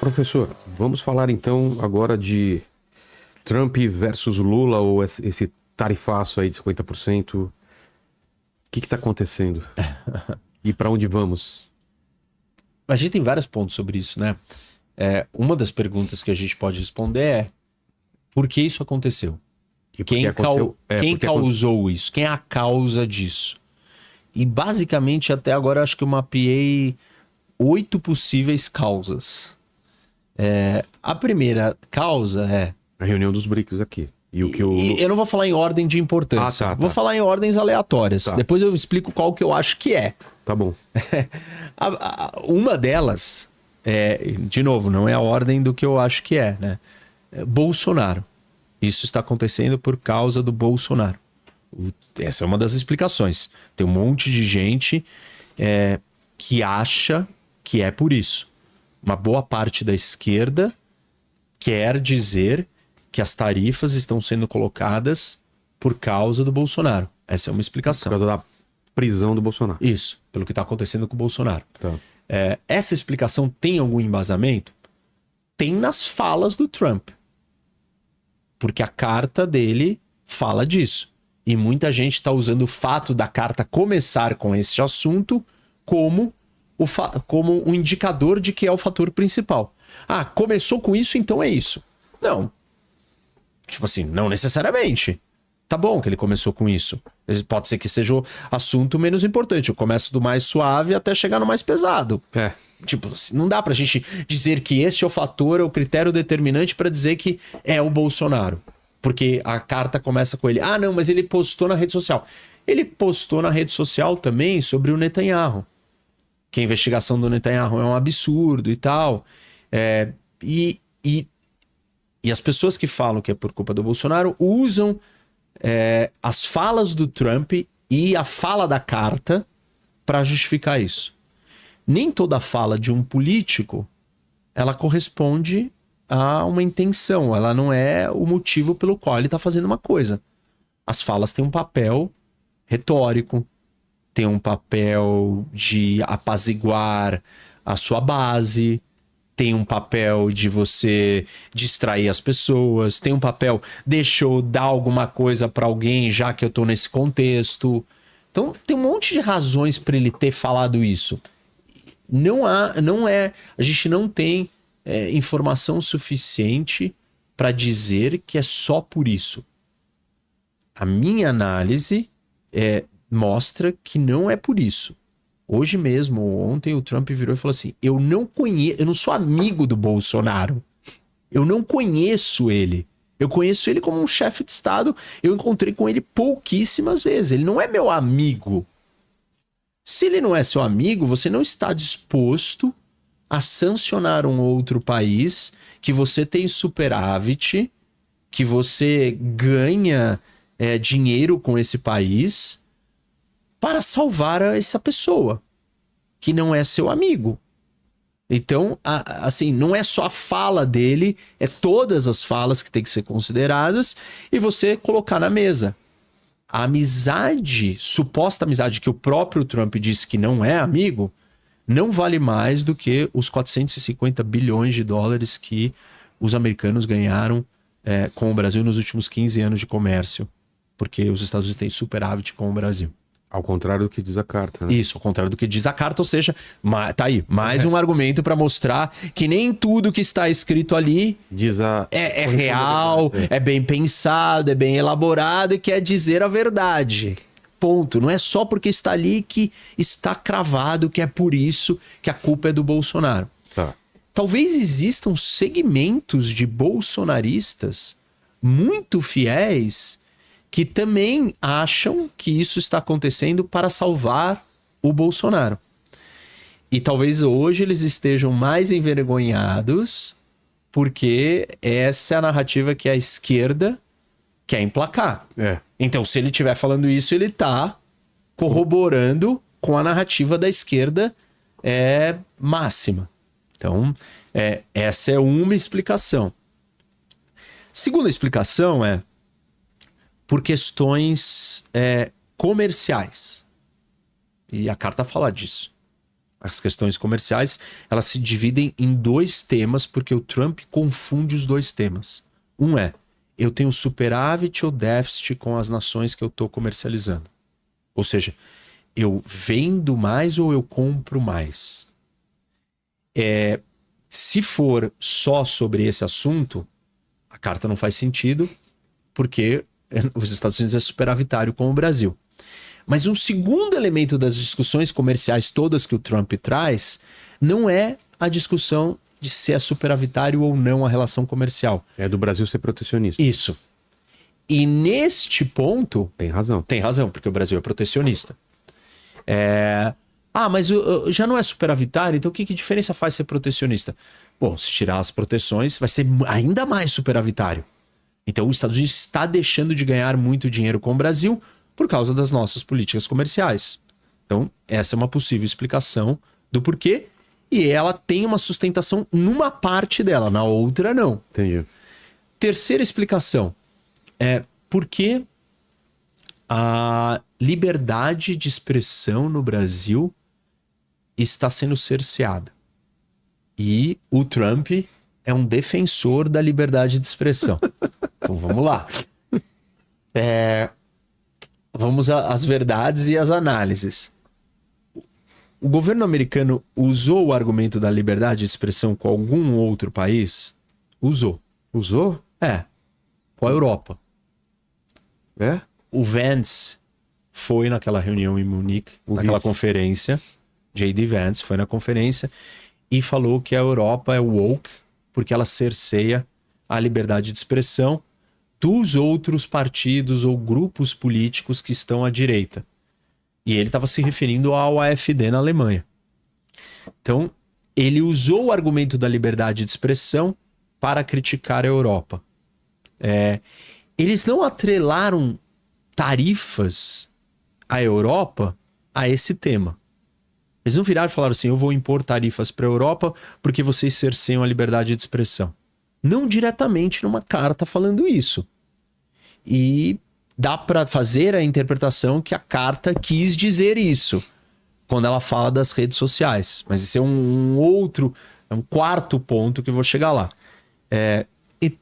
Professor, vamos falar então agora de Trump versus Lula ou esse tarifaço aí de 50%. O que está acontecendo? E para onde vamos? A gente tem vários pontos sobre isso, né? Uma das perguntas que a gente pode responder é: por que isso aconteceu? E Quem aconteceu? causou isso? Quem é a causa disso? E basicamente até agora eu acho que eu mapeei 8 possíveis causas. A primeira causa é... A reunião dos BRICS aqui. E o que o... Eu não vou falar em ordem de importância. Tá. Vou falar em ordens aleatórias. Tá. Depois eu explico qual que eu acho que é. Tá bom. Uma delas, de novo, não é a ordem do que eu acho que é, né? Bolsonaro. Isso está acontecendo por causa do Bolsonaro. Essa é uma das explicações. Tem um monte de gente que acha que é por isso. Uma boa parte da esquerda quer dizer que as tarifas estão sendo colocadas por causa do Bolsonaro. Essa é uma Por explicação. causa da prisão do Bolsonaro. Isso, pelo que está acontecendo com o Bolsonaro. Tá. Essa explicação tem algum embasamento? Tem nas falas do Trump. Porque a carta dele fala disso. E muita gente está usando o fato da carta começar com esse assunto como um indicador de que é o fator principal. Ah, começou com isso, então é isso. Não. Tipo assim, não necessariamente. Tá bom que ele começou com isso. Pode ser que seja o assunto menos importante. Eu começo do mais suave até chegar no mais pesado. Tipo, assim, não dá pra gente dizer que esse é o fator, é o critério determinante pra dizer que é o Bolsonaro. Porque a carta começa com ele. Ah, não, mas ele postou na rede social. Ele postou na rede social também sobre o Netanyahu. Que a investigação do Netanyahu é um absurdo e tal. E as pessoas que falam que é por culpa do Bolsonaro usam as falas do Trump e a fala da carta para justificar isso. Nem toda fala de um político ela corresponde a uma intenção. Ela não é o motivo pelo qual ele está fazendo uma coisa. As falas têm um papel retórico, tem um papel de apaziguar a sua base, tem um papel de você distrair as pessoas, tem um papel, deixa eu dar alguma coisa para alguém já que eu tô nesse contexto. Então tem um monte de razões para ele ter falado isso. A gente não tem informação suficiente para dizer que é só por isso. A minha análise mostra que não é por isso. Hoje mesmo, ontem, o Trump virou e falou assim: eu não sou amigo do Bolsonaro. Eu não conheço ele. Eu conheço ele como um chefe de Estado. Eu encontrei com ele pouquíssimas vezes. Ele não é meu amigo. Se ele não é seu amigo, você não está disposto a sancionar um outro país que você tem superávit, que você ganha dinheiro com esse país para salvar essa pessoa que não é seu amigo. Então, assim, não é só a fala dele, é todas as falas que tem que ser consideradas e você colocar na mesa. A amizade, suposta amizade que o próprio Trump disse que não é amigo, não vale mais do que os 450 bilhões de dólares que os americanos ganharam com o Brasil nos últimos 15 anos de comércio. Porque os Estados Unidos têm superávit com o Brasil. Ao contrário do que diz a carta, né? Isso, ao contrário do que diz a carta, ou seja, tá aí, mais um argumento para mostrar que nem tudo que está escrito ali é real, é bem pensado, é bem elaborado e quer dizer a verdade. Ponto. Não é só porque está ali que está cravado que é por isso que a culpa é do Bolsonaro. Tá. Talvez existam segmentos de bolsonaristas muito fiéis que também acham que isso está acontecendo para salvar o Bolsonaro. E talvez hoje eles estejam mais envergonhados porque essa é a narrativa que a esquerda quer emplacar. Então, se ele estiver falando isso, ele está corroborando com a narrativa da esquerda máxima. Então, essa é uma explicação. Segunda explicação por questões comerciais. E a carta fala disso. as questões comerciais, elas se dividem em 2 temas, porque o Trump confunde os 2 temas. Um é, eu tenho superávit ou déficit com as nações que eu estou comercializando. Ou seja, eu vendo mais ou eu compro mais? Se for só sobre esse assunto, a carta não faz sentido, porque os Estados Unidos é superavitário com o Brasil. Mas um segundo elemento das discussões comerciais todas que o Trump traz não é a discussão de se é superavitário ou não a relação comercial. É do Brasil ser protecionista. Isso. E neste ponto... Tem razão. Tem razão, porque o Brasil é protecionista. Mas já não é superavitário, então que diferença faz ser protecionista? Bom, se tirar as proteções, vai ser ainda mais superavitário. Então os Estados Unidos está deixando de ganhar muito dinheiro com o Brasil por causa das nossas políticas comerciais. Então, essa é uma possível explicação do porquê. E ela tem uma sustentação numa parte dela, na outra não. Entendi. Terceira explicação é por que a liberdade de expressão no Brasil está sendo cerceada. E o Trump é um defensor da liberdade de expressão. Então vamos lá. Vamos às verdades e às análises. O governo americano usou o argumento da liberdade de expressão com algum outro país? Usou. Usou? Com a Europa. É? O Vance foi naquela reunião em Munique, naquela conferência. J.D. Vance foi na conferência e falou que a Europa é woke porque ela cerceia a liberdade de expressão dos outros partidos ou grupos políticos que estão à direita. E ele estava se referindo ao AfD na Alemanha. Então, ele usou o argumento da liberdade de expressão para criticar a Europa. Eles não atrelaram tarifas à Europa a esse tema. Eles não viraram e falaram assim, eu vou impor tarifas para a Europa porque vocês cerceiam a liberdade de expressão. Não diretamente numa carta falando isso. E dá para fazer a interpretação que a carta quis dizer isso quando ela fala das redes sociais. Mas esse é um quarto ponto que eu vou chegar lá. E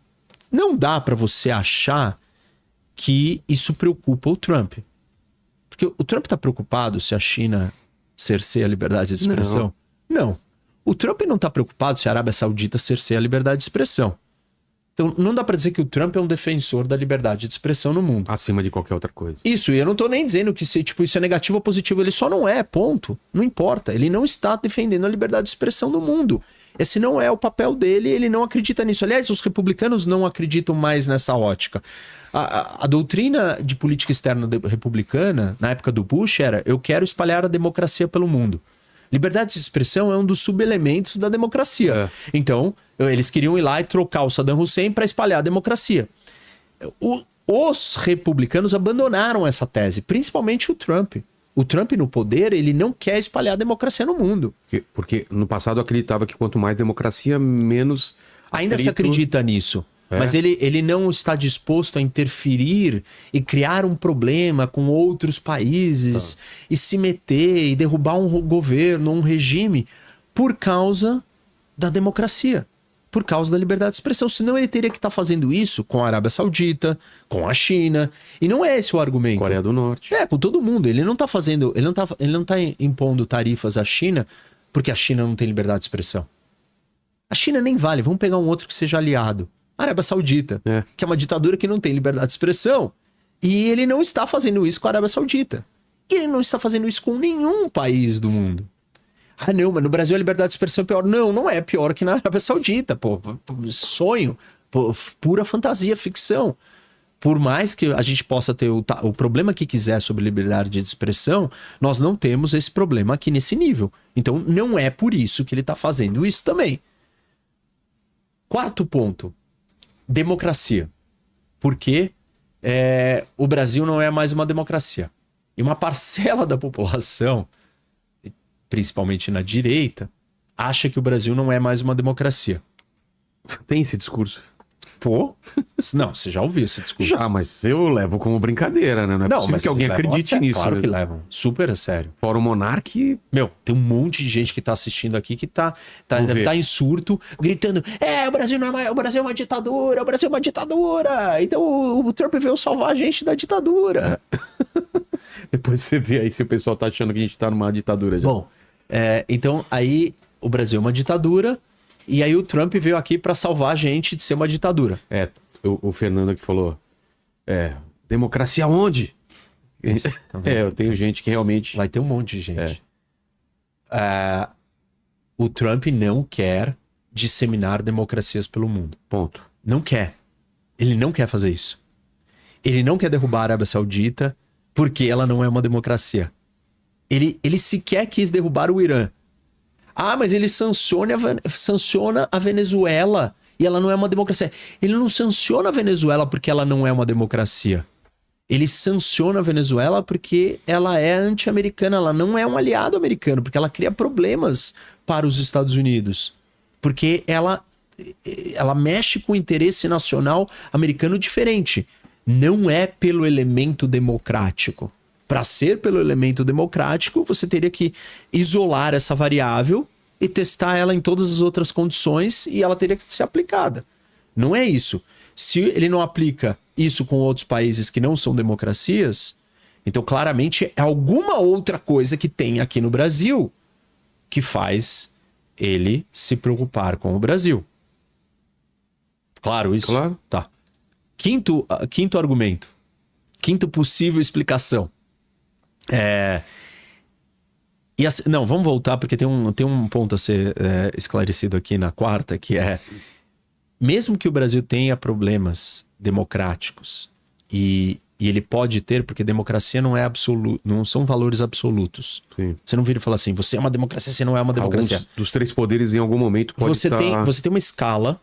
não dá para você achar que isso preocupa o Trump. Porque o Trump está preocupado se a China cerceia a liberdade de expressão? Não. O Trump não está preocupado se a Arábia Saudita cerceia a liberdade de expressão. Então, não dá para dizer que o Trump é um defensor da liberdade de expressão no mundo. Acima de qualquer outra coisa. Isso, e eu não tô nem dizendo que isso é negativo ou positivo. Ele só não é, ponto. Não importa. Ele não está defendendo a liberdade de expressão no mundo. Esse não é o papel dele, ele não acredita nisso. Aliás, os republicanos não acreditam mais nessa ótica. A doutrina de política externa republicana, na época do Bush, era eu quero espalhar a democracia pelo mundo. Liberdade de expressão é um dos subelementos da democracia. Então, eles queriam ir lá e trocar o Saddam Hussein para espalhar a democracia. Os republicanos abandonaram essa tese, principalmente o Trump. O Trump no poder, ele não quer espalhar a democracia no mundo. Porque no passado acreditava que quanto mais democracia, menos... Ainda se acredita nisso. Mas ele não está disposto a interferir e criar um problema com outros países e se meter e derrubar um governo, um regime, por causa da democracia, por causa da liberdade de expressão. Senão ele teria que estar fazendo isso com a Arábia Saudita, com a China. E não é esse o argumento. Coreia do Norte. Com todo mundo. Ele não está fazendo, ele não tá impondo tarifas à China porque a China não tem liberdade de expressão. A China nem vale. Vamos pegar um outro que seja aliado. Arábia Saudita, que é uma ditadura que não tem liberdade de expressão. E ele não está fazendo isso com a Arábia Saudita. E ele não está fazendo isso com nenhum país do mundo. Ah, não, mas no Brasil a liberdade de expressão é pior. Não, não é pior que na Arábia Saudita. Sonho, pura fantasia, ficção. Por mais que a gente possa ter o problema que quiser sobre liberdade de expressão, nós não temos esse problema aqui nesse nível. Então não é por isso que ele está fazendo isso também. Quarto ponto. Democracia. Porque o Brasil não é mais uma democracia. E uma parcela da população, principalmente na direita, acha que o Brasil não é mais uma democracia. Tem esse discurso. Pô, não, você já ouviu esse discurso? Já, mas eu levo como brincadeira, né? Não é possível que alguém eles levam a acredite sério, nisso. Claro né? que levam, super a sério. Fora o Monark, Meu, tem um monte de gente que tá assistindo aqui que Vamos deve ver. estar em surto, gritando: o Brasil não é mais, o Brasil é uma ditadura, o Brasil é uma ditadura. Então o Trump veio salvar a gente da ditadura. depois você vê aí se o pessoal tá achando que a gente tá numa ditadura já. Bom, então aí o Brasil é uma ditadura e aí o Trump veio aqui pra salvar a gente de ser uma ditadura. O Fernando que falou, democracia onde? Eu tenho gente que realmente... Vai ter um monte de gente. O Trump não quer disseminar democracias pelo mundo. Ponto. Não quer. Ele não quer fazer isso. Ele não quer derrubar a Arábia Saudita porque ela não é uma democracia. Ele sequer quis derrubar o Irã. Ah, mas ele sanciona a Venezuela e ela não é uma democracia. Ele não sanciona a Venezuela porque ela não é uma democracia. Ele sanciona a Venezuela porque ela é anti-americana, ela não é um aliado americano, porque ela cria problemas para os Estados Unidos. Porque ela mexe com o interesse nacional americano diferente. Não é pelo elemento democrático. Para ser pelo elemento democrático, você teria que isolar essa variável e testar ela em todas as outras condições e ela teria que ser aplicada. Não é isso. Se ele não aplica isso com outros países que não são democracias, então claramente é alguma outra coisa que tem aqui no Brasil que faz ele se preocupar com o Brasil. Claro isso? Claro. Tá. Quinto argumento. Quinta possível explicação. Não, vamos voltar porque tem um ponto a ser esclarecido aqui na quarta, que é: mesmo que o Brasil tenha problemas democráticos, e ele pode ter, porque democracia não é absoluto, não são valores absolutos. Sim. Você não vira e fala assim, você é uma democracia, você não é uma democracia. Alguns dos três poderes em algum momento pode Você tem uma escala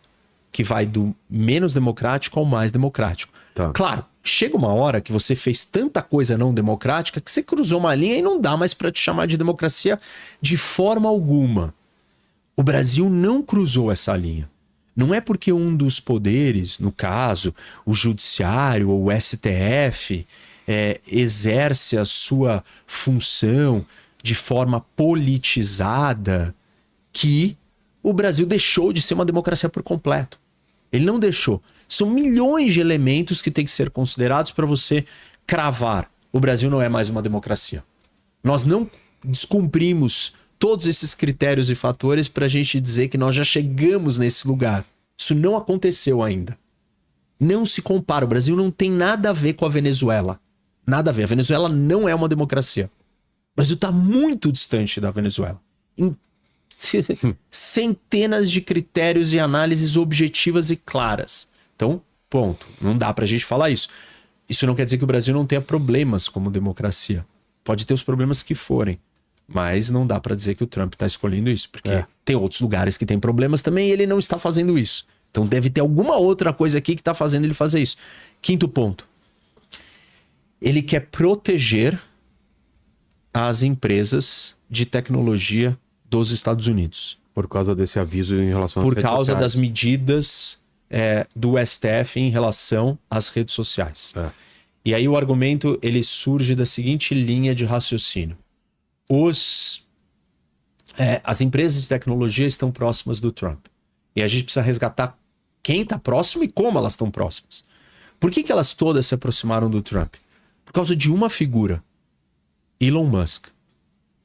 que vai do menos democrático ao mais democrático. Tá. Claro, chega uma hora que você fez tanta coisa não democrática que você cruzou uma linha e não dá mais para te chamar de democracia de forma alguma. O Brasil não cruzou essa linha. Não é porque um dos poderes, no caso, o judiciário ou o STF, exerce a sua função de forma politizada que o Brasil deixou de ser uma democracia por completo. Ele não deixou. São milhões de elementos que têm que ser considerados para você cravar: o Brasil não é mais uma democracia. Nós não descumprimos todos esses critérios e fatores para a gente dizer que nós já chegamos nesse lugar. Isso não aconteceu ainda. Não se compara. O Brasil não tem nada a ver com a Venezuela. Nada a ver. A Venezuela não é uma democracia. O Brasil está muito distante da Venezuela. Em centenas de critérios e análises objetivas e claras. Então, ponto. Não dá pra gente falar isso. Isso não quer dizer que o Brasil não tenha problemas como democracia. Pode ter os problemas que forem. Mas não dá pra dizer que o Trump tá escolhendo isso. Porque tem outros lugares que tem problemas também e ele não está fazendo isso. Então deve ter alguma outra coisa aqui que tá fazendo ele fazer isso. Quinto ponto. Ele quer proteger as empresas de tecnologia dos Estados Unidos. Por causa desse aviso em relação às Por redes causa sociais. das medidas do STF em relação às redes sociais. E aí o argumento ele surge da seguinte linha de raciocínio. As empresas de tecnologia estão próximas do Trump. E a gente precisa resgatar quem está próximo e como elas estão próximas. Por que elas todas se aproximaram do Trump? Por causa de uma figura. Elon Musk.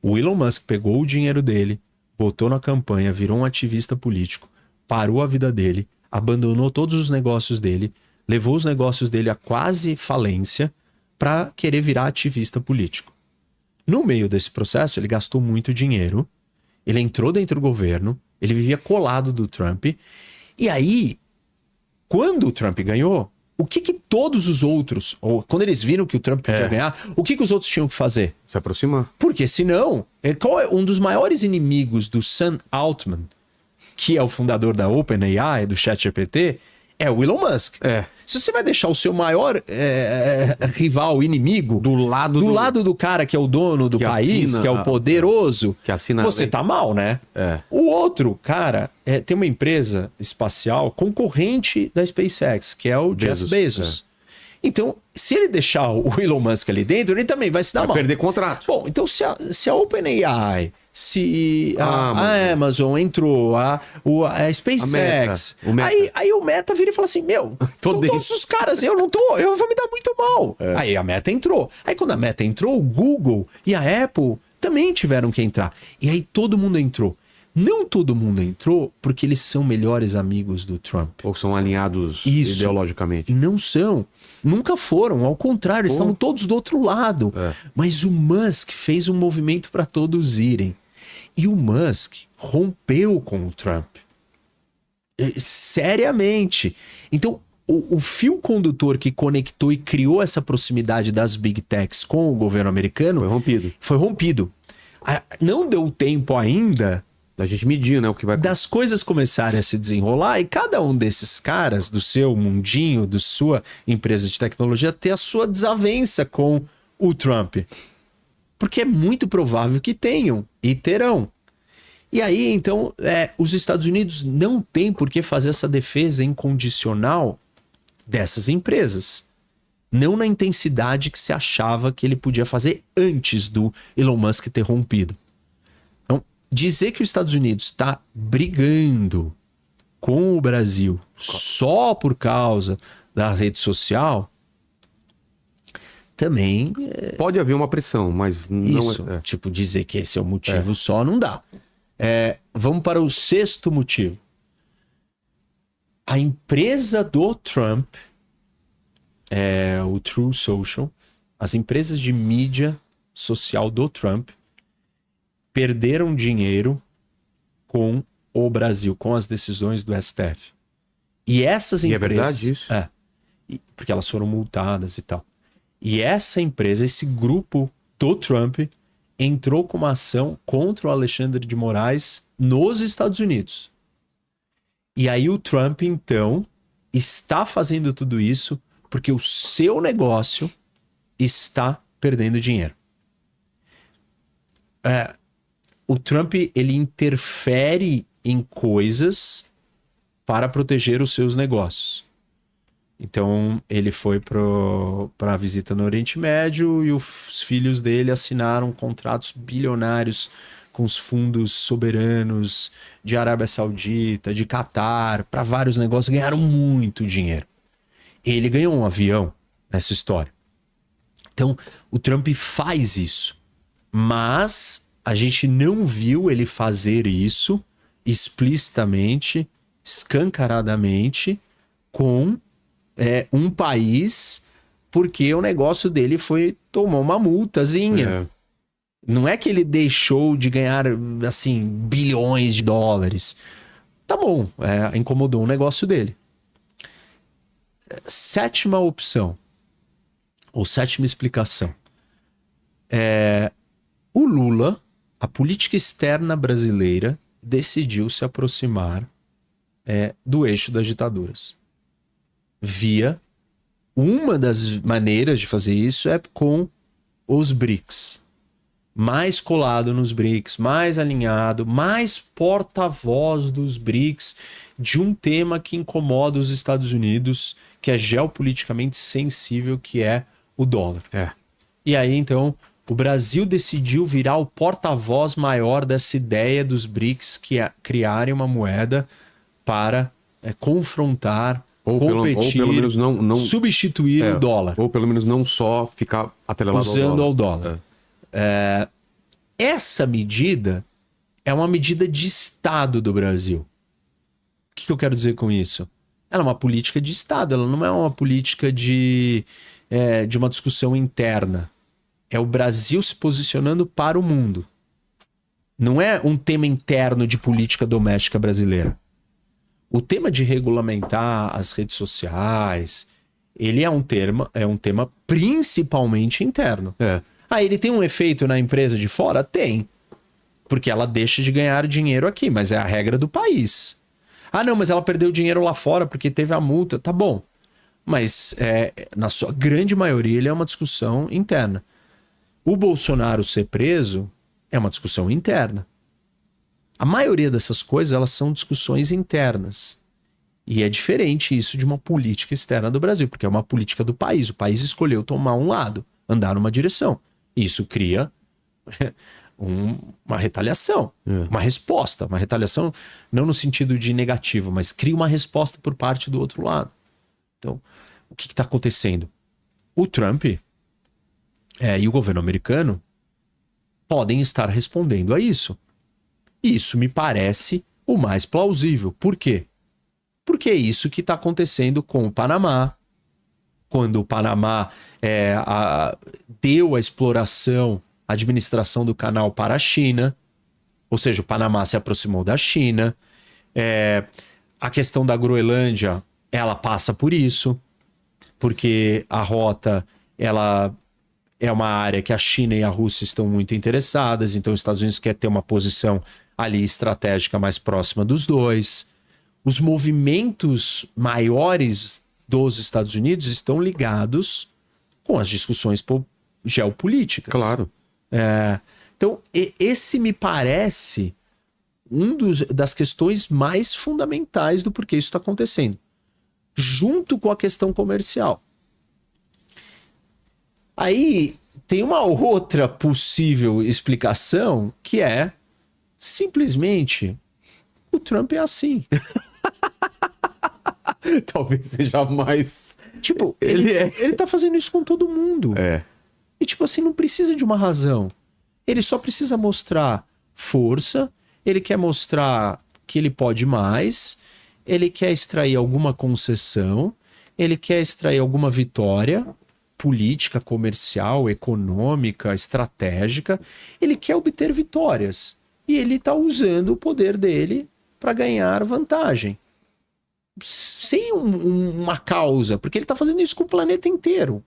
O Elon Musk pegou o dinheiro dele, botou na campanha, virou um ativista político, parou a vida dele, abandonou todos os negócios dele, levou os negócios dele a quase falência para querer virar ativista político. No meio desse processo, ele gastou muito dinheiro, ele entrou dentro do governo, ele vivia colado do Trump, e aí, quando o Trump ganhou, o que todos os outros, ou quando eles viram que o Trump podia ganhar, o que os outros tinham que fazer? Se aproximar. Porque senão, qual é um dos maiores inimigos do Sam Altman, que é o fundador da OpenAI, do ChatGPT, é o Elon Musk. Se você vai deixar o seu maior rival, inimigo, Do lado do cara que é o dono do que país, assina que é o poderoso, que assina a você lei. tá mal, né? É. O outro, cara, tem uma empresa espacial concorrente da SpaceX, que é o Jeff Bezos. Então, se ele deixar o Elon Musk ali dentro, ele também vai se dar Vai mal. perder contrato. Bom, então se a OpenAI, se a Amazon entrou, a SpaceX, o Meta. Aí o Meta vira e fala assim, todos os caras, eu vou me dar muito mal. Aí a Meta entrou. Aí quando a Meta entrou, o Google e a Apple também tiveram que entrar. E aí todo mundo entrou. Não todo mundo entrou porque eles são melhores amigos do Trump. Ou são alinhados Isso. ideologicamente. Não são. Nunca foram. Ao contrário, eles estavam todos do outro lado. Mas o Musk fez um movimento para todos irem. E o Musk rompeu com o Trump. Seriamente. Então, o fio condutor que conectou e criou essa proximidade das Big Techs com o governo americano Foi rompido. Não deu tempo ainda Da gente medir, né? O que vai... das coisas começarem a se desenrolar e cada um desses caras do seu mundinho, da sua empresa de tecnologia, ter a sua desavença com o Trump. Porque é muito provável que tenham e terão. E aí, então, os Estados Unidos não têm por que fazer essa defesa incondicional dessas empresas. Não na intensidade que se achava que ele podia fazer antes do Elon Musk ter rompido. Então, dizer que os Estados Unidos está brigando com o Brasil só por causa da rede social, também... Pode haver uma pressão, mas não Isso, tipo, dizer que esse é o motivo só não dá. Vamos para o sexto motivo. A empresa do Trump, o True Social, as empresas de mídia social do Trump perderam dinheiro com o Brasil, com as decisões do STF. E essas empresas... é verdade isso? Porque elas foram multadas e tal. E essa empresa, esse grupo do Trump, entrou com uma ação contra o Alexandre de Moraes nos Estados Unidos. E aí o Trump, então, está fazendo tudo isso porque o seu negócio está perdendo dinheiro. O Trump, ele interfere em coisas para proteger os seus negócios. Então, ele foi para a visita no Oriente Médio e os filhos dele assinaram contratos bilionários com os fundos soberanos de Arábia Saudita, de Catar, para vários negócios, ganharam muito dinheiro. Ele ganhou um avião nessa história. Então, o Trump faz isso, mas a gente não viu ele fazer isso explicitamente, escancaradamente, com um país, porque o negócio dele tomou uma multazinha. Não é que ele deixou de ganhar, assim, bilhões de dólares. Tá bom, incomodou o negócio dele. Sétima opção, ou sétima explicação. O Lula, a política externa brasileira, decidiu se aproximar do eixo das ditaduras. Via uma das maneiras de fazer isso com os BRICS. Mais colado nos BRICS, mais alinhado, mais porta-voz dos BRICS de um tema que incomoda os Estados Unidos, que é geopoliticamente sensível, que é o dólar. E aí, então, o Brasil decidiu virar o porta-voz maior dessa ideia dos BRICS criarem uma moeda para confrontar, competir, ou pelo menos não substituir o dólar. Ou pelo menos não só ficar atrelado usando ao dólar. Essa medida é uma medida de Estado do Brasil. O que eu quero dizer com isso? Ela é uma política de Estado, ela não é uma política de uma discussão interna. É o Brasil se posicionando para o mundo. Não é um tema interno de política doméstica brasileira. O tema de regulamentar as redes sociais, ele é um tema principalmente interno. Ele tem um efeito na empresa de fora? Tem. Porque ela deixa de ganhar dinheiro aqui, mas é a regra do país. Não, mas ela perdeu dinheiro lá fora porque teve a multa. Tá bom. Mas na sua grande maioria ele é uma discussão interna. O Bolsonaro ser preso é uma discussão interna. A maioria dessas coisas, elas são discussões internas. E é diferente isso de uma política externa do Brasil, porque é uma política do país. O país escolheu tomar um lado, andar numa direção. Isso cria uma retaliação, uma resposta. Uma retaliação não no sentido de negativo, mas cria uma resposta por parte do outro lado. Então, o que está acontecendo? O Trump e o governo americano podem estar respondendo a isso. Isso me parece o mais plausível. Por quê? Porque é isso que está acontecendo com o Panamá. Quando o Panamá deu a exploração, a administração do canal para a China, ou seja, o Panamá se aproximou da China. A questão da Groenlândia, ela passa por isso, porque a rota, ela é uma área que a China e a Rússia estão muito interessadas, então os Estados Unidos quer ter uma posição ali estratégica mais próxima dos dois. Os movimentos maiores dos Estados Unidos estão ligados com as discussões geopolíticas. Claro. Então, esse me parece das questões mais fundamentais do porquê isso está acontecendo, junto com a questão comercial. Aí tem uma outra possível explicação, que é simplesmente o Trump é assim. Talvez seja mais... Tipo, ele tá fazendo isso com todo mundo. E tipo assim, não precisa de uma razão. Ele só precisa mostrar força, ele quer mostrar que ele pode mais, ele quer extrair alguma concessão, ele quer extrair alguma vitória política, comercial, econômica, estratégica. Ele quer obter vitórias. E ele tá usando o poder dele para ganhar vantagem. Sem uma causa, porque ele está fazendo isso com o planeta inteiro.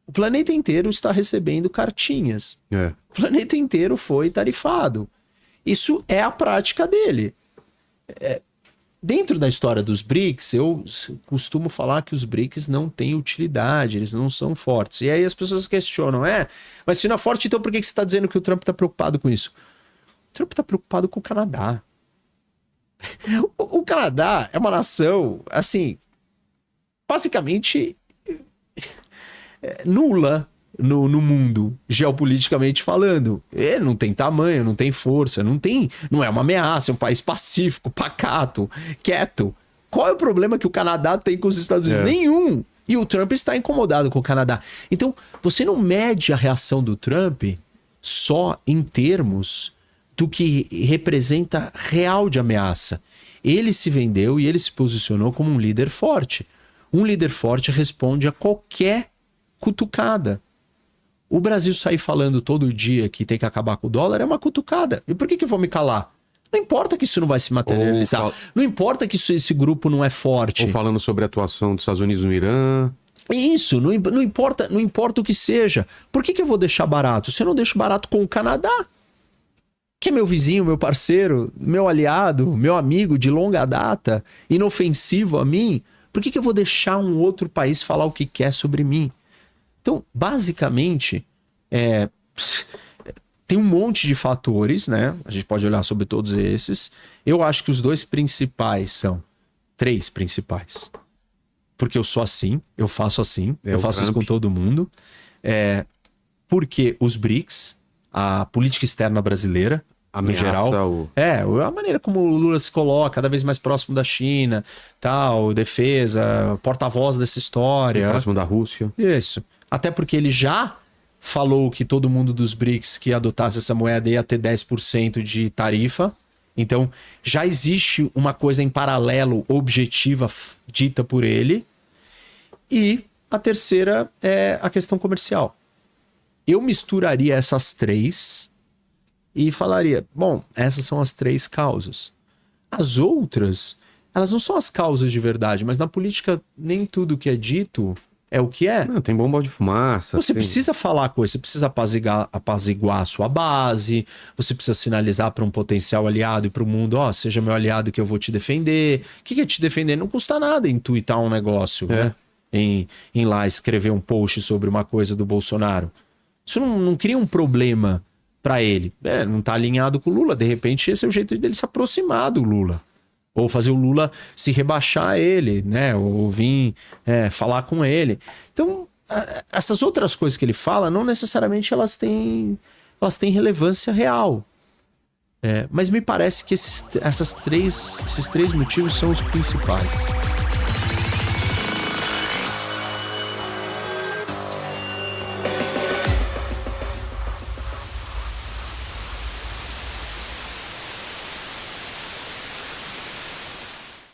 O planeta inteiro está recebendo cartinhas. O planeta inteiro foi tarifado. Isso é a prática dele. Dentro da história dos BRICS, eu costumo falar que os BRICS não têm utilidade, eles não são fortes. E aí as pessoas questionam, mas se não é forte, então por que você está dizendo que o Trump está preocupado com isso? O Trump está preocupado com o Canadá. O Canadá é uma nação, assim, basicamente nula no mundo, geopoliticamente falando. Ele não tem tamanho, não tem força, não é uma ameaça, é um país pacífico, pacato, quieto. Qual é o problema que o Canadá tem com os Estados Unidos? Nenhum. E o Trump está incomodado com o Canadá. Então, você não mede a reação do Trump só em termos do que representa real de ameaça. Ele se vendeu e ele se posicionou como um líder forte. Um líder forte responde a qualquer cutucada. O Brasil sair falando todo dia que tem que acabar com o dólar é uma cutucada. E por que eu vou me calar? Não importa que isso não vai se materializar. Não importa que esse grupo não é forte. Ou falando sobre a atuação dos Estados Unidos no Irã. Isso, não importa o que seja. Por que eu vou deixar barato? Se eu não deixo barato com o Canadá, que é meu vizinho, meu parceiro, meu aliado, meu amigo de longa data, inofensivo a mim, por que eu vou deixar um outro país falar o que quer sobre mim? Então, basicamente, tem um monte de fatores, né? A gente pode olhar sobre todos esses. Eu acho que os três principais. Porque eu sou assim, eu faço assim, eu faço Trump. Isso com todo mundo. Porque os BRICS, a política externa brasileira, no geral, a maneira como o Lula se coloca, cada vez mais próximo da China, tal, defesa, porta-voz dessa história. Próximo da Rússia. Isso. Até porque ele já falou que todo mundo dos BRICS que adotasse essa moeda ia ter 10% de tarifa. Então, já existe uma coisa em paralelo, objetiva, dita por ele. E a terceira é a questão comercial. Eu misturaria essas três e falaria, bom, essas são as três causas. As outras, elas não são as causas de verdade, mas na política nem tudo que é dito é o que é. Não, tem bomba de fumaça. Você tem... precisa falar coisa, você precisa apaziguar a sua base, você precisa sinalizar para um potencial aliado e para o mundo, ó, seja meu aliado que eu vou te defender. O que é te defender? Não custa nada em tuitar um negócio, né? Em lá escrever um post sobre uma coisa do Bolsonaro. Isso não cria um problema para ele. Não tá alinhado com o Lula. De repente, esse é o jeito dele se aproximar do Lula. Ou fazer o Lula se rebaixar a ele, né? Ou vir falar com ele. Então, essas outras coisas que ele fala, não necessariamente elas têm relevância real. Mas me parece que esses três motivos são os principais.